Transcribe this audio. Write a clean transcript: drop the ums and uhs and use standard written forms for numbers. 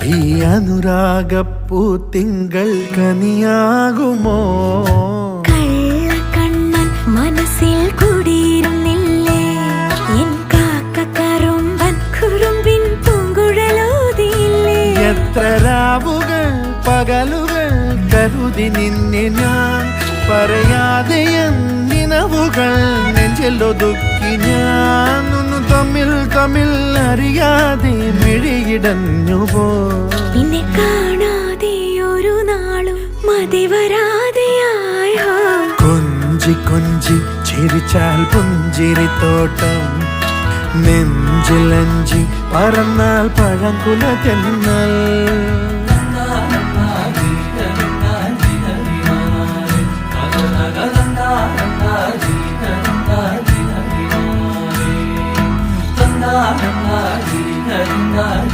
ഈ അനുരാഗപ്പൂ തിങ്കൾ കനിയാകുമോ? കള്ളക്കണ്ണൻ മനസ്സിൽ കുടിയിരുന്നില്ലേ? എൻ കാക്കക്കറുമ്പൻ കുറുമ്പിൻ പൂങ്കുഴലോതിയില്ലേ? എത്ര രാവുകൾ പകലുകൾ കരുതി നിന്നെ ഞാൻ, പറയാതെ നിനവുകൾ നെഞ്ചിലൊതുക്കി ഞാൻ. തമ്മിൽ തമ്മിൽ അറിയാതെ മിഴിയിടഞ്ഞുപോ. നിന്നെ കാണാതെ ഒരു നാളും മതി വരാതെയായോ? കൊഞ്ചി കൊഞ്ചി ചിരിച്ചാൽ പുഞ്ചിരിത്തോട്ടം, നെഞ്ചിലഞ്ചി പറന്നാൽ പഴങ്കുല തെന്നൽ. na na na